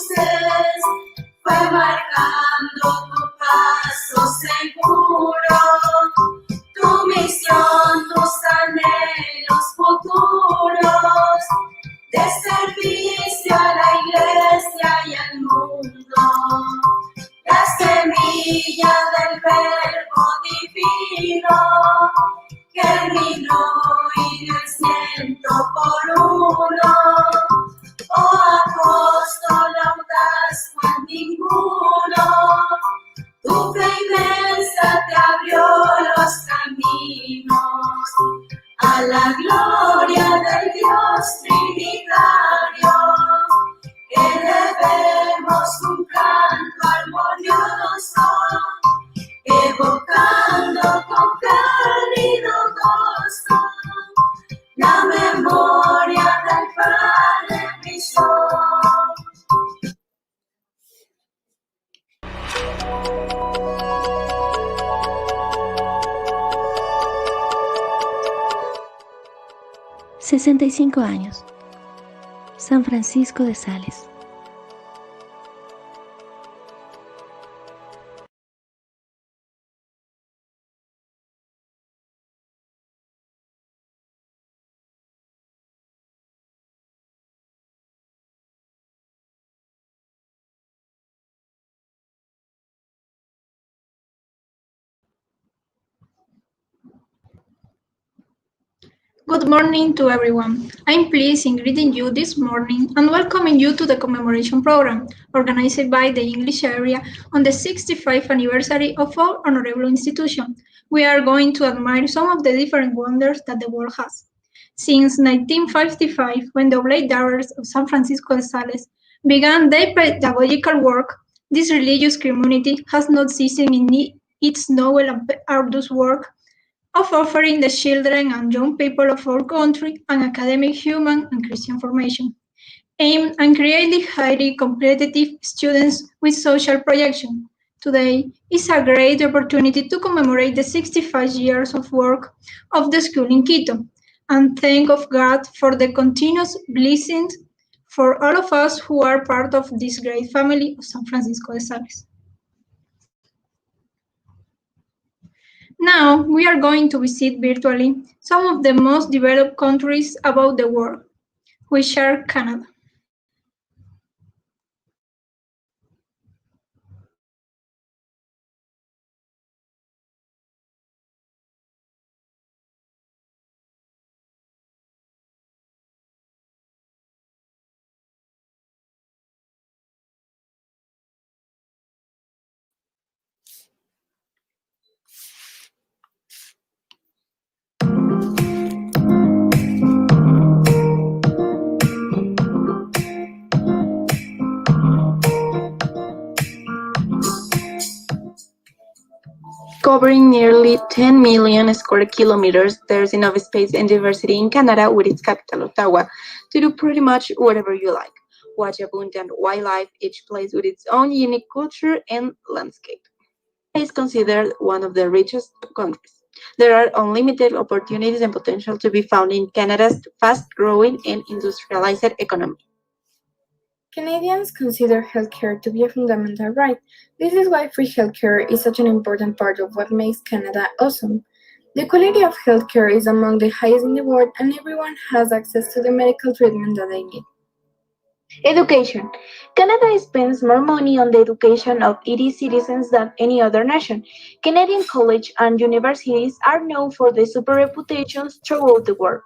luces fue marcando tu paso seguro, tu misión, tus anhelos futuros, de servicio a la iglesia y al mundo, la semilla del verbo divino, germinó y dio el 100 por 1. Oh apóstol audaz cual ninguno, tu fe inmensa te abrió los caminos a la gloria del Dios Trinitario. Elevemos un canto armonioso, evocando con cálido gozo la memoria del Padre brilló. $65, San Francisco de Sales. Good morning to everyone. I'm pleased in greeting you this morning and welcoming you to the commemoration program organized by the English area on the 65th anniversary of our honorable institution. We are going to admire some of the different wonders that the world has. Since 1955, when the Oblate Daughters of San Francisco de Sales began their pedagogical work, this religious community has not ceased in its noble and arduous work of offering the children and young people of our country an academic, human, and Christian formation, aimed at creating highly competitive students with social projection. Today is a great opportunity to commemorate the 65 years of work of the school in Quito, and thank of God for the continuous blessings for all of us who are part of this great family of San Francisco de Sales. Now, we are going to visit virtually some of the most developed countries about the world, which are Canada. Covering nearly 10 million square kilometers, there's enough space and diversity in Canada, with its capital, Ottawa, to do pretty much whatever you like. Watch abundant wildlife, each place with its own unique culture and landscape. Canada is considered one of the richest countries. There are unlimited opportunities and potential to be found in Canada's fast-growing and industrialized economy. Canadians consider healthcare to be a fundamental right. This is why free healthcare is such an important part of what makes Canada awesome. The quality of healthcare is among the highest in the world, and everyone has access to the medical treatment that they need. Education. Canada spends more money on the education of its citizens than any other nation. Canadian colleges and universities are known for their super reputations throughout the world.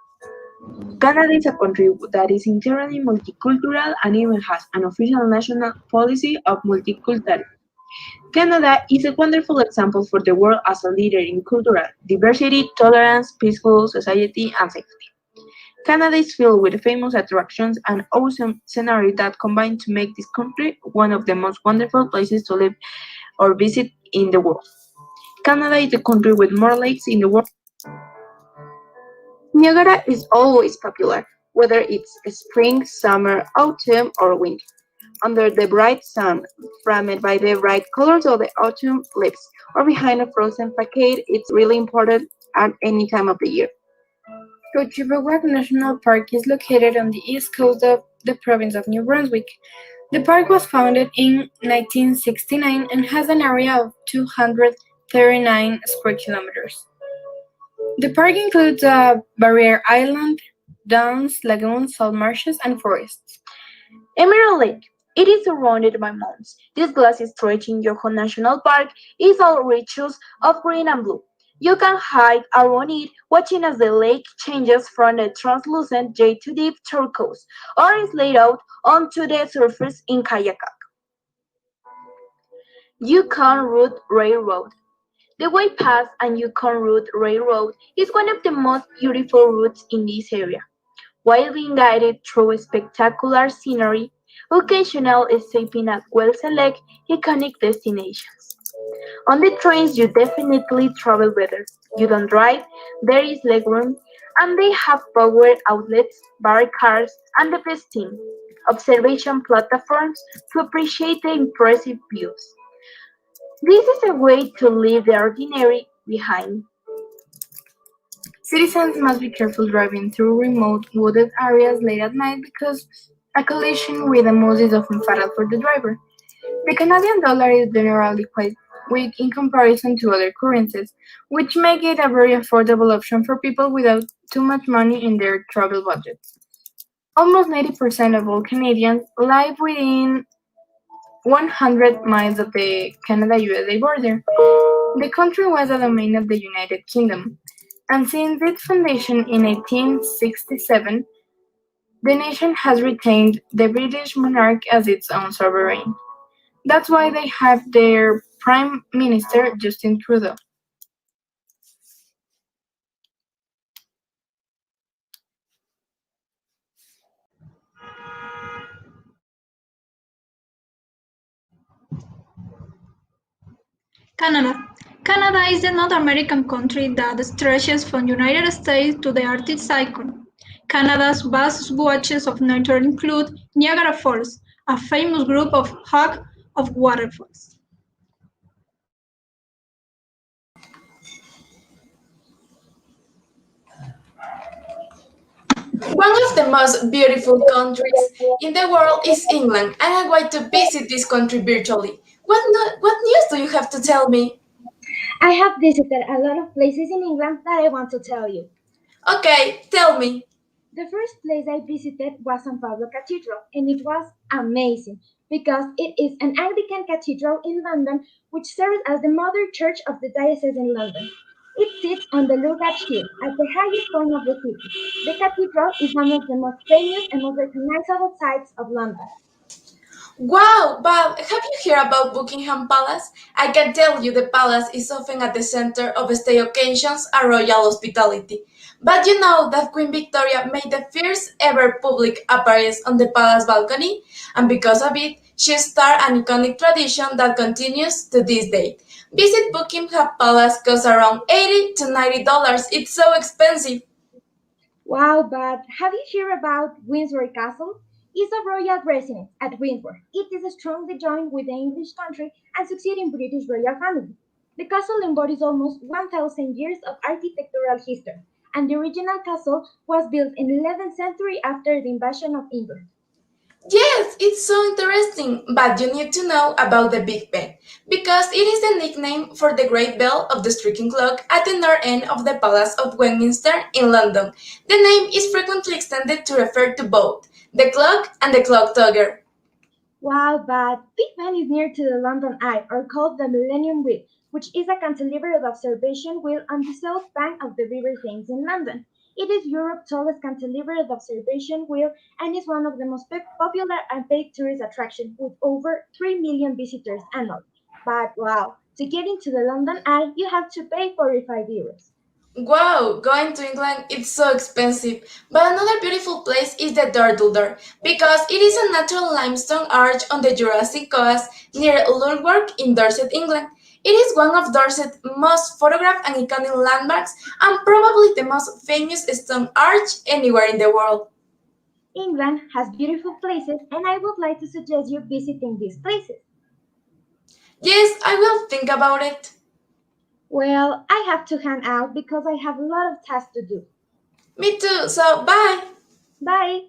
Canada is a country that is entirely multicultural and even has an official national policy of multiculturalism. Canada is a wonderful example for the world as a leader in cultural diversity, tolerance, peaceful society, and safety. Canada is filled with famous attractions and awesome scenery that combine to make this country one of the most wonderful places to live or visit in the world. Canada is the country with more lakes in the world. Niagara is always popular, whether it's spring, summer, autumn, or winter. Under the bright sun, framed by the bright colors of the autumn leaves, or behind a frozen facade, it's really important at any time of the year. Coachella National Park is located on the east coast of the province of New Brunswick. The park was founded in 1969 and has an area of 239 square kilometers. The park includes a barrier island, downs, lagoons, salt marshes, and forests. Emerald Lake. It is surrounded by mountains. This glassy stretch in Yoho National Park is all riches of green and blue. You can hike around it, watching as the lake changes from a translucent jade to deep turquoise, or slide out onto the surface in kayak. Yukon Route Railroad. The Way Pass and Yukon Route Railroad is one of the most beautiful routes in this area. While being guided through spectacular scenery, occasional stopping at well-selected iconic destinations. On the trains you definitely travel better. You don't drive, there is legroom, and they have power outlets, bar cars, and the best thing, observation platforms to appreciate the impressive views. This is a way to leave the ordinary behind. Citizens must be careful driving through remote, wooded areas late at night because a collision with a moose is often fatal for the driver. The Canadian dollar is generally quite weak in comparison to other currencies, which make it a very affordable option for people without too much money in their travel budgets. Almost 90% of all Canadians live within 100 miles of the Canada-USA border. The country was a domain of the United Kingdom, and since its foundation in 1867, the nation has retained the British monarch as its own sovereign. That's why they have their Prime Minister Justin Trudeau. Canada. Canada is the North American country that stretches from United States to the Arctic Cycle. Canada's vast swatches of nature include Niagara Falls, a famous group of hug of waterfalls. One of the most beautiful countries in the world is England, and I want to visit this country virtually. What news do you have to tell me? I have visited a lot of places in England that I want to tell you. Okay, tell me. The first place I visited was San Pablo Cathedral, and it was amazing because it is an Anglican cathedral in London which serves as the mother church of the diocese in London. It sits on the Lugard Hill at the highest point of the city. The cathedral is one of the most famous and most recognizable sites of London. Wow, but have you heard about Buckingham Palace? I can tell you the palace is often at the center of state occasions and royal hospitality. But you know that Queen Victoria made the first ever public appearance on the palace balcony, and because of it, she started an iconic tradition that continues to this day. Visit Buckingham Palace costs around $80 to $90. It's so expensive. Wow, but have you heard about Windsor Castle? It's a royal residence at Windsor. It is strongly joined with the English country and succeeding British royal family. The castle embodies almost 1,000 years of architectural history, and the original castle was built in the 11th century after the invasion of England. Yes, it's so interesting, but you need to know about the Big Ben, because it is the nickname for the great bell of the striking clock at the north end of the Palace of Westminster in London. The name is frequently extended to refer to both the clock and the clock tower. Wow, but Big Ben is near to the London Eye, or called the Millennium Wheel, which is a cantilevered observation wheel on the south bank of the River Thames in London. It is Europe's tallest cantilevered observation wheel and is one of the most popular and paid tourist attractions with over 3 million visitors annually. But wow, to get into the London Eye, you have to pay 45 euros. Wow, going to England it's so expensive. But another beautiful place is the Turtle Door because it is a natural limestone arch on the Jurassic coast near Lulworth in Dorset, England. It is one of Dorset's most photographed and iconic landmarks and probably the most famous stone arch anywhere in the world. England has beautiful places, and I would like to suggest you visiting these places. Yes, I will think about it. Well, I have to hang out because I have a lot of tasks to do. Me too, so bye. Bye!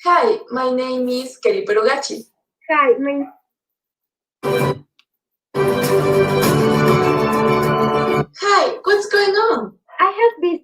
Hi, my name is Kelly Perugachi. Hi, Hi, what's going on? I have this.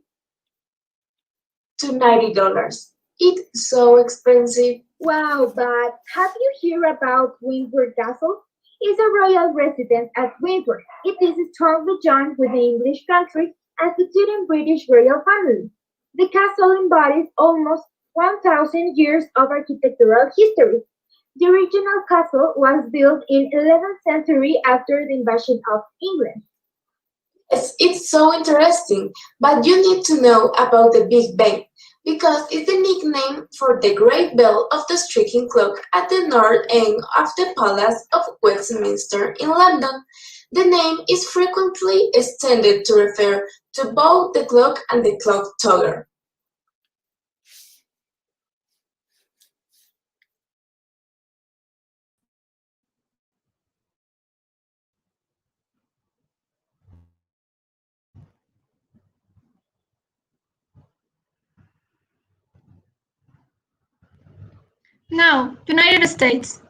To $90. It's so expensive. Wow, but have you heard about Windward Castle? It's a royal residence at Windward. It is strongly joined with the English country as the student British royal family. The castle embodies almost 1,000 years of architectural history. The original castle was built in 11th century after the invasion of England. Yes, it's so interesting, but you need to know about the Big Ben because it's the nickname for the great bell of the striking clock at the north end of the Palace of Westminster in London. The name is frequently extended to refer to both the clock and the clock tower. Now, United States.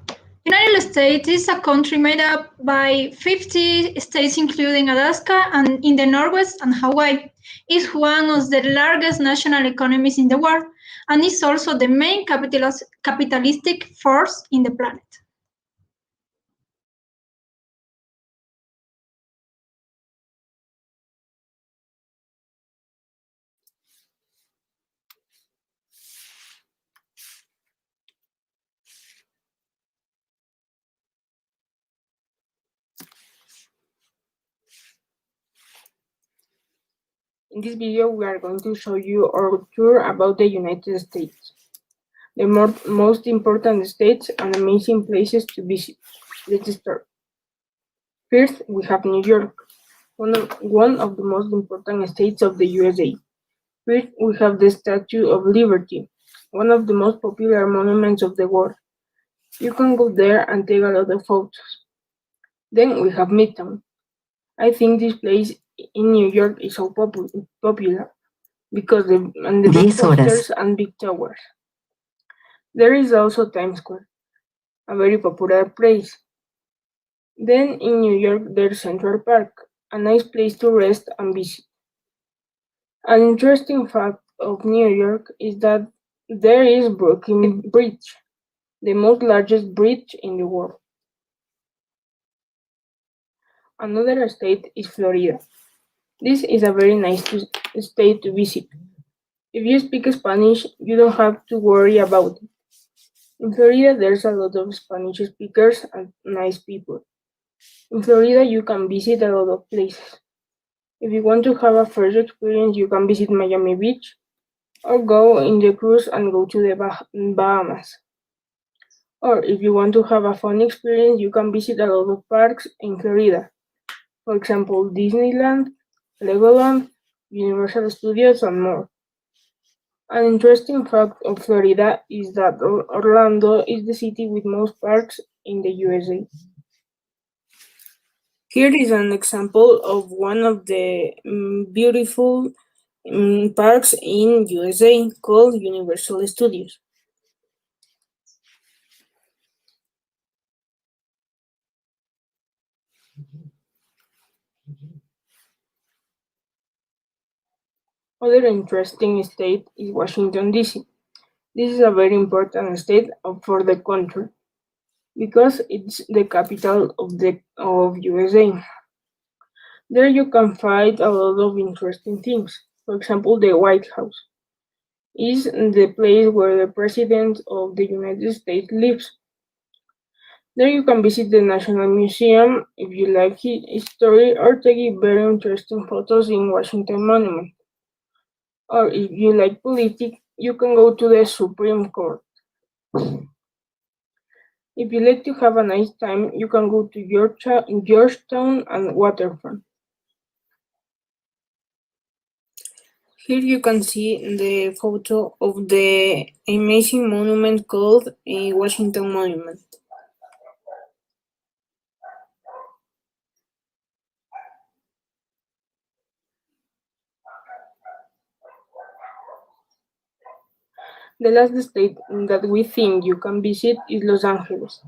United States is a country made up by 50 states including Alaska and in the Northwest and Hawaii. It's one of the largest national economies in the world and is also the main capitalistic force in the planet. In this video, we are going to show you our tour about the United States, the most important states and amazing places to visit. Let's start. First, we have New York, one of the most important states of the USA. First, we have the Statue of Liberty, one of the most popular monuments of the world. You can go there and take a lot of photos. Then we have Midtown. I think this place in New York is so popular because the big posters and big towers. There is also Times Square, a very popular place. Then in New York there's Central Park, a nice place to rest and visit. An interesting fact of New York is that there is Brooklyn Bridge, the most largest bridge in the world. Another state is Florida. This is a very nice state to visit. If you speak Spanish, you don't have to worry about it. In Florida, there's a lot of Spanish speakers and nice people. In Florida, you can visit a lot of places. If you want to have a first experience, you can visit Miami Beach or go in the cruise and go to the Bahamas. Or if you want to have a fun experience, you can visit a lot of parks in Florida. For example, Disneyland, Legoland, Universal Studios, and more. An interesting fact of Florida is that Orlando is the city with most parks in the USA. Here is an example of one of the beautiful parks in USA called Universal Studios. Other interesting state is Washington, D.C. This is a very important state for the country because it's the capital of USA. There you can find a lot of interesting things. For example, the White House is the place where the President of the United States lives. There you can visit the National Museum if you like history or take very interesting photos in Washington Monument. Or if you like politics, you can go to the Supreme Court. If you like to have a nice time, you can go to Georgetown and Waterfront. Here you can see the photo of the amazing monument called Washington Monument. The last state that we think you can visit is Los Angeles.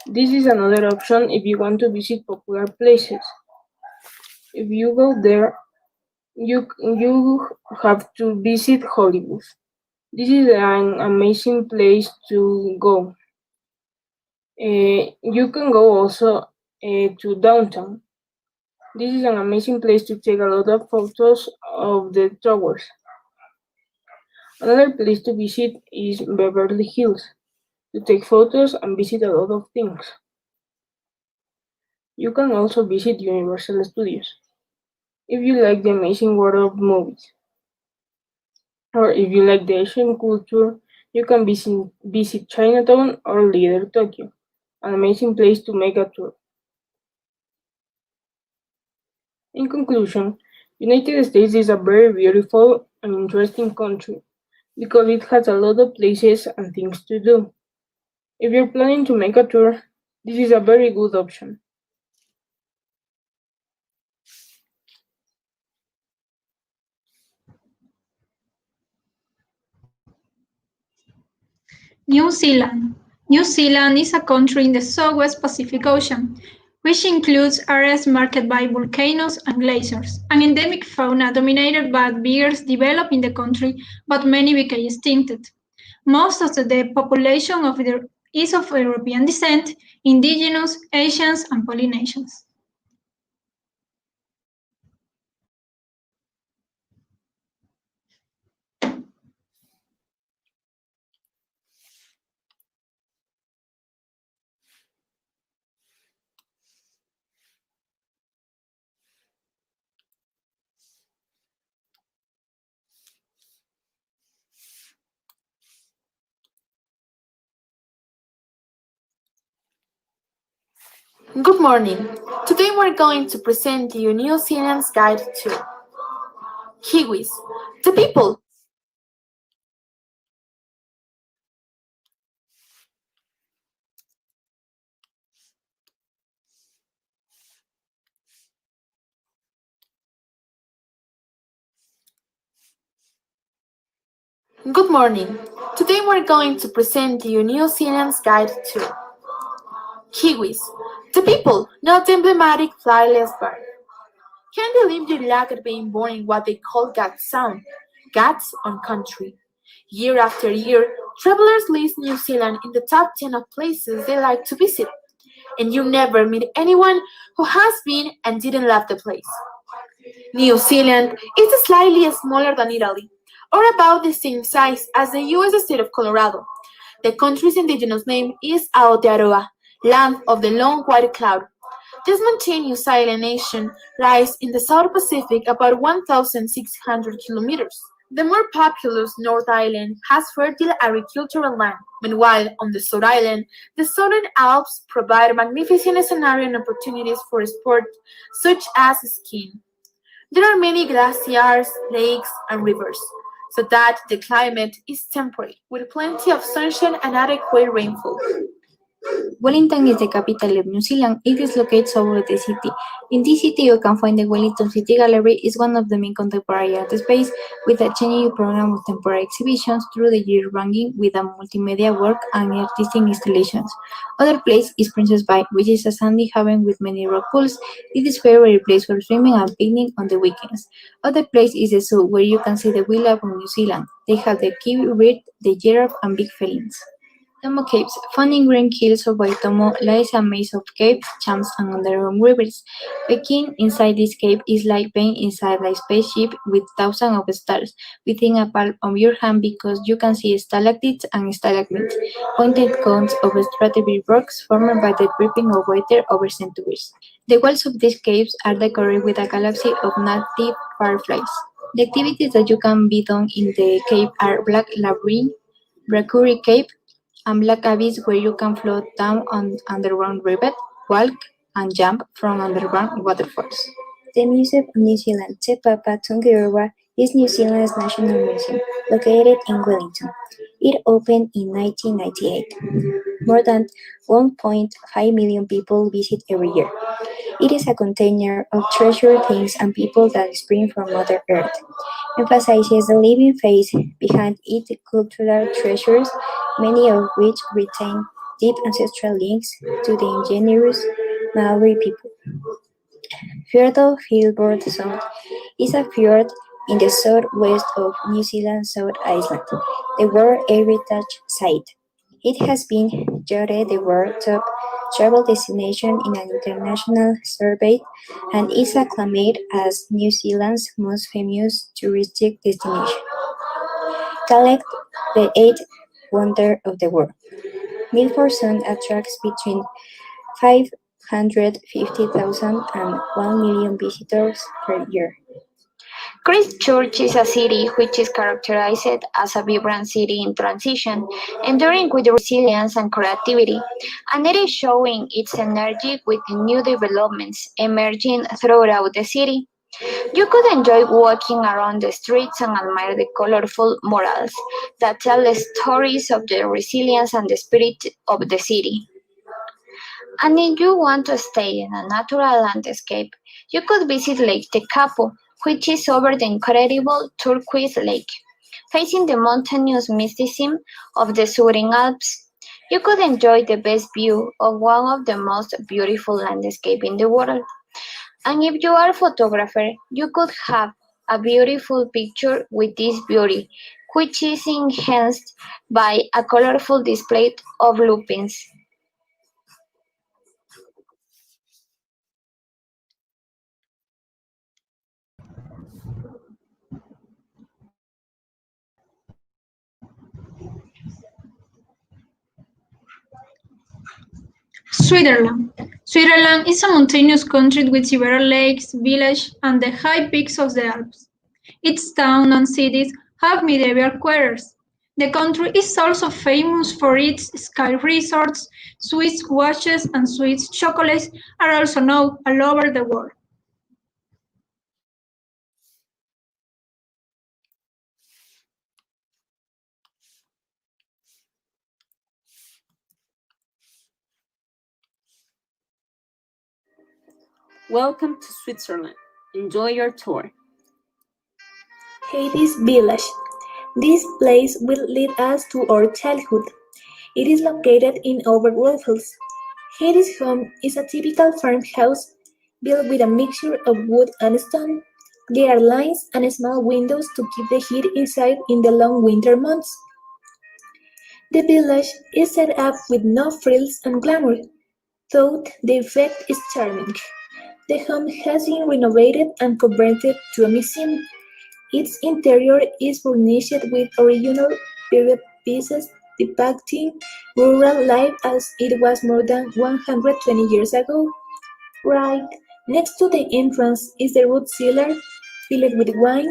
This is another option if you want to visit popular places. If you go there, you have to visit Hollywood. This is an amazing place to go. You can go also to downtown. This is an amazing place to take a lot of photos of the towers. Another place to visit is Beverly Hills to take photos and visit a lot of things. You can also visit Universal Studios if you like the amazing world of movies. Or if you like the Asian culture, you can visit Chinatown or Little Tokyo, an amazing place to make a tour. In conclusion, United States is a very beautiful and interesting country because it has a lot of places and things to do. If you're planning to make a tour, this is a very good option. New Zealand. New Zealand is a country in the Southwest Pacific Ocean, which includes areas marked by volcanoes and glaciers, an endemic fauna dominated by bears developed in the country, but many became extincted. Most of the population is of European descent, indigenous, Asians, and Polynesians. Good morning. Today we're going to present you New Zealand's guide to Kiwis, the people. Good morning. Today we're going to present you New Zealand's guide to Kiwis, the people, not the emblematic flightless bird. Can you believe your luck at being born in what they call God's Sound, God's own country? Year after year, travelers list New Zealand in the top 10 of places they like to visit, and you never meet anyone who has been and didn't love the place. New Zealand is slightly smaller than Italy, or about the same size as the US state of Colorado. The country's indigenous name is Aotearoa, land of the long white cloud. This mountainous island nation lies in the South Pacific about 1,600 kilometers. The more populous North Island has fertile agricultural land. Meanwhile, on the South Island, the Southern Alps provide magnificent scenario and opportunities for sport such as skiing. There are many glaciers, lakes, and rivers, so that the climate is temperate, with plenty of sunshine and adequate rainfall. Wellington is the capital of New Zealand. It is located over the city. In this city, you can find the Wellington City Gallery. It's one of the main contemporary art space with a changing program of temporary exhibitions through the year ranging with a multimedia work and artistic installations. Other place is Princess Bay, which is a sandy haven with many rock pools. It is favorite place for swimming and picnic on the weekends. Other place is the zoo, where you can see the wildlife of New Zealand. They have the kiwi bird, the giraffe, and big felines. Tomo Caves. Found in green hills of Waitomo lies a maze of caves, champs, and underground rivers. Peking inside this cave is like being inside a spaceship with thousands of stars within a palm of your hand because you can see stalactites and stalagmites, pointed cones of stratigraphic rocks formed by the dripping of water over centuries. The walls of these caves are decorated with a galaxy of native fireflies. The activities that you can be done in the cave are Black Labyrinth, Brakuri Cave, and Black Abyss where you can float down on underground rivet, walk, and jump from underground waterfalls. The Museum of New Zealand, Te Papa Tongarewa, is New Zealand's national museum, located in Wellington. It opened in 1998. More than 1.5 million people visit every year. It is a container of treasure things and people that spring from Mother Earth, emphasizes the living faith behind its cultural treasures, many of which retain deep ancestral links to the indigenous Maori people. Fjord of Filbert Sound is a fjord in the southwest of New Zealand's South Island, the World Heritage Site. It has been judged the world top travel destination in an international survey and is acclaimed as New Zealand's most famous touristic destination. Collect the eighth wonder of the world. Milford Sound attracts between 550,000 and 1 million visitors per year. Christchurch is a city which is characterized as a vibrant city in transition, enduring with resilience and creativity, and it is showing its energy with the new developments emerging throughout the city. You could enjoy walking around the streets and admire the colorful murals that tell the stories of the resilience and the spirit of the city. And if you want to stay in a natural landscape, you could visit Lake Tekapo, which is over the incredible turquoise lake. Facing the mountainous mysticism of the Southern Alps, you could enjoy the best view of one of the most beautiful landscapes in the world. And if you are a photographer, you could have a beautiful picture with this beauty, which is enhanced by a colorful display of lupins. Switzerland. Switzerland is a mountainous country with several lakes, villages, and the high peaks of the Alps. Its towns and cities have medieval quarters. The country is also famous for its ski resorts. Swiss watches and Swiss chocolates are also known all over the world. Welcome to Switzerland. Enjoy your tour. Hades Village. This place will lead us to our childhood. It is located in Oberwolfels. Hades' home is a typical farmhouse built with a mixture of wood and stone. There are lines and small windows to keep the heat inside in the long winter months. The village is set up with no frills and glamour, though the effect is charming. The home has been renovated and converted to a museum. Its interior is furnished with original period pieces depicting rural life as it was more than 120 years ago. Right next to the entrance is the root cellar, filled with wine,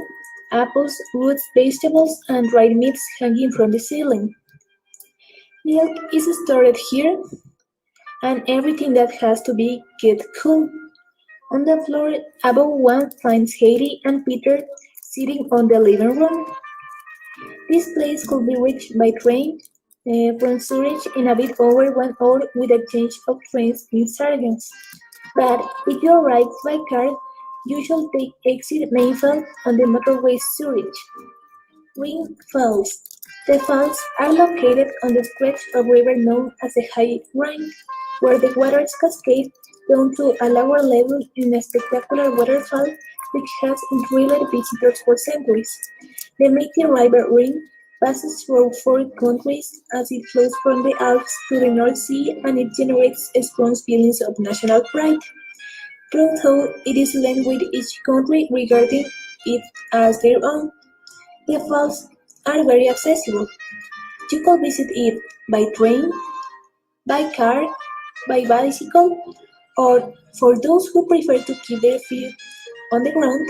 apples, roots, vegetables, and dried meats hanging from the ceiling. Milk is stored here, and everything that has to be kept cool. On the floor above one finds Heidi and Peter sitting on the living room. This place could be reached by train from Zurich in a bit over 1 hour with a change of trains in Sargans. But if you arrive by car, you should take exit Mainfeld on the motorway Zurich. Ring Falls. The falls are located on the stretch of river known as the High Rhine, where the waters cascade down to a lower level in a spectacular waterfall which has enthralled visitors for centuries. The mighty river Rhine passes through 4 countries as it flows from the Alps to the North Sea, and it generates strong feelings of national pride. Although it is linked with each country regarding it as their own, the falls are very accessible. You can visit it by train, by car, by bicycle, or for those who prefer to keep their feet on the ground,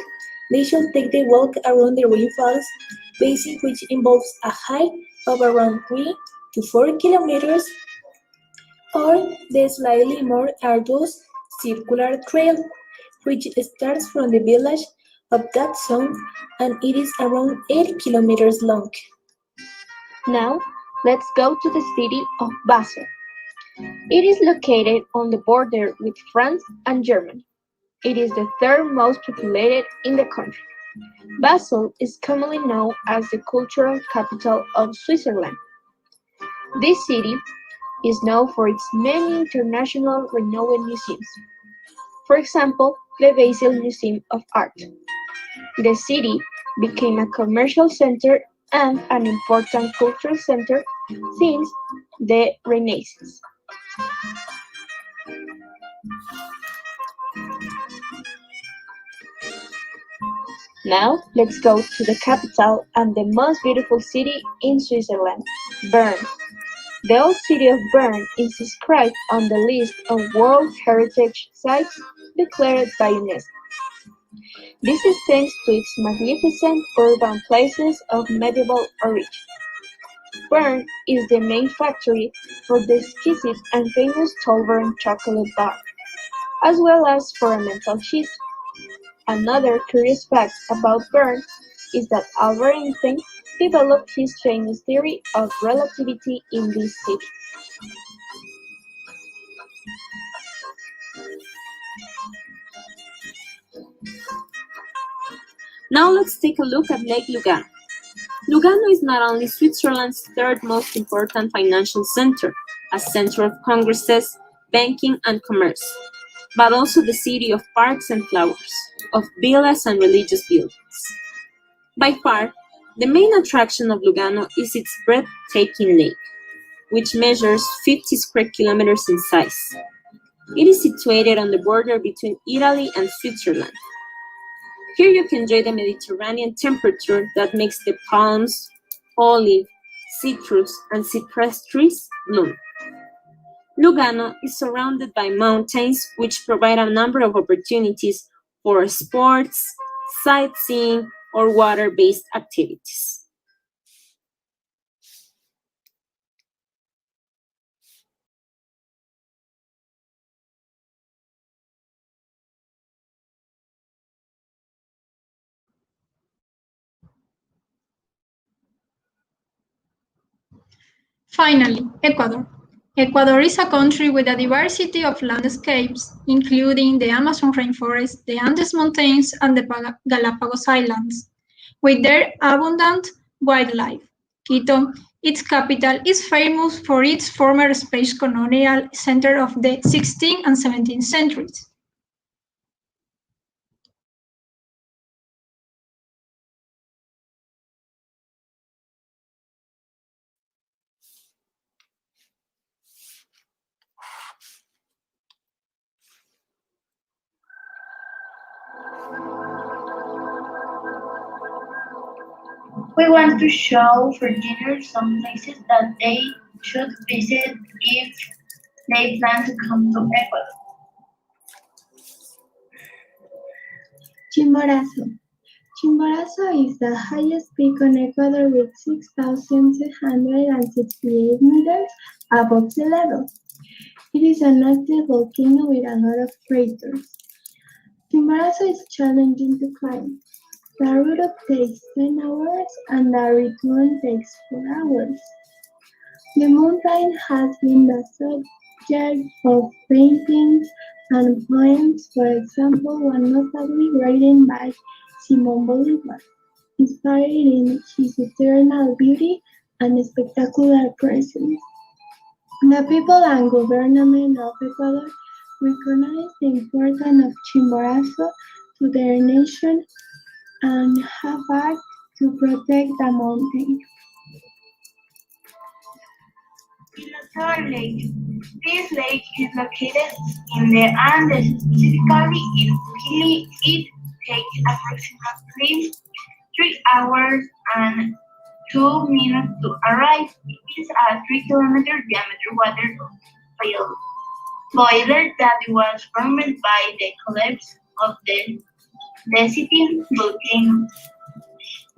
they should take the walk around the Ring Falls basin, which involves a hike of around 3 to 4 kilometers, or the slightly more arduous circular trail, which starts from the village of that zone and it is around 8 kilometers long. Now, let's go to the city of Basel. It is located on the border with France and Germany. It is the third most populated in the country. Basel is commonly known as the cultural capital of Switzerland. This city is known for its many international renowned museums. For example, the Basel Museum of Art. The city became a commercial center and an important cultural center since the Renaissance. Now, let's go to the capital and the most beautiful city in Switzerland, Bern. The old city of Bern is described on the list of World Heritage Sites declared by UNESCO. This is thanks to its magnificent urban places of medieval origin. Bern is the main factory for the exquisite and famous Tolbern chocolate bar, as well as for emmental cheese. Another curious fact about Bern is that Albert Einstein developed his famous theory of relativity in this city. Now let's take a look at Lake Lugano. Lugano is not only Switzerland's third most important financial center, a center of congresses, banking, and commerce, but also the city of parks and flowers, of villas and religious buildings. By far, the main attraction of Lugano is its breathtaking lake, which measures 50 square kilometers in size. It is situated on the border between Italy and Switzerland. Here you can enjoy the Mediterranean temperature that makes the palms, olive, citrus, and cypress trees bloom. Lugano is surrounded by mountains which provide a number of opportunities for sports, sightseeing, or water-based activities. Finally, Ecuador. Ecuador is a country with a diversity of landscapes, including the Amazon rainforest, the Andes Mountains, and the Galapagos Islands, with their abundant wildlife. Quito, its capital, is famous for its former Spanish colonial center of the 16th and 17th centuries. We want to show for dinner some places that they should visit if they plan to come to Ecuador. Chimborazo. Chimborazo is the highest peak on Ecuador with 6,268 meters above sea level. It is an active volcano with a lot of craters. Chimborazo is challenging to climb. The route up takes 10 hours and the return takes 4 hours. The mountain has been the subject of paintings and poems, for example, one notably written by Simón Bolívar, inspired in his eternal beauty and spectacular presence. The people and government of Ecuador recognize the importance of Chimborazo to their nation and have acted to protect the mountain. Pilar Lake. This lake is located in the Andes, specifically in Chile. It takes approximately 3 hours and 2 minutes to arrive. It is a 3-kilometer diameter water boiler that was formed by the collapse of the city volcano.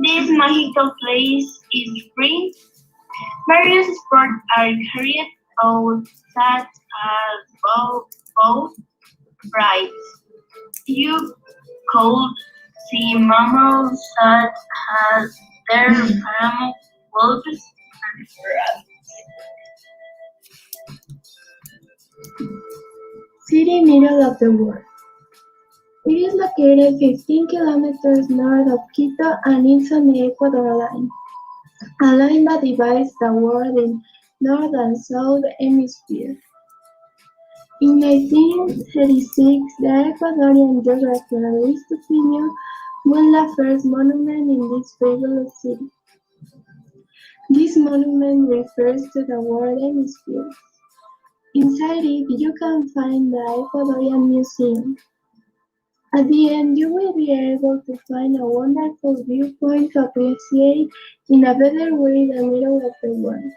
This magical place is free. Various sports are carried out such as boat rides. You could see mammals such as their paramount wolves and rabbits. City middle of the world. located 15 kilometers north of Quito and is on the Ecuador line, a line that divides the world in North and South Hemisphere. In 1936, the Ecuadorian geographer Aristopino built the first monument in this fabulous city. This monument refers to the world hemisphere. Inside it, you can find the Ecuadorian Museum. At the end, you will be able to find a wonderful viewpoint to appreciate in a better way the middle of the world.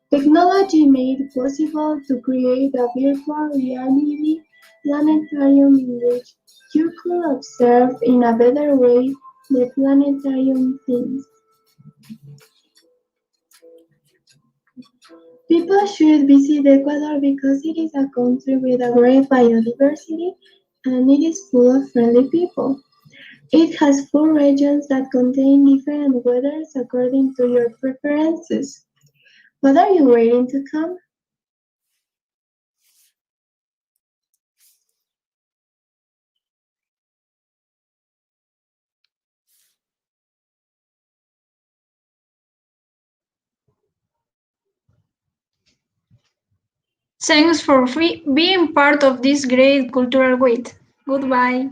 Technology made it possible to create a virtual reality planetarium in which you could observe in a better way the planetarium things. People should visit Ecuador because it is a country with a great biodiversity and it is full of friendly people. It has 4 regions that contain different weathers according to your preferences. What are you waiting to come? Thanks for being part of this great cultural week. Goodbye.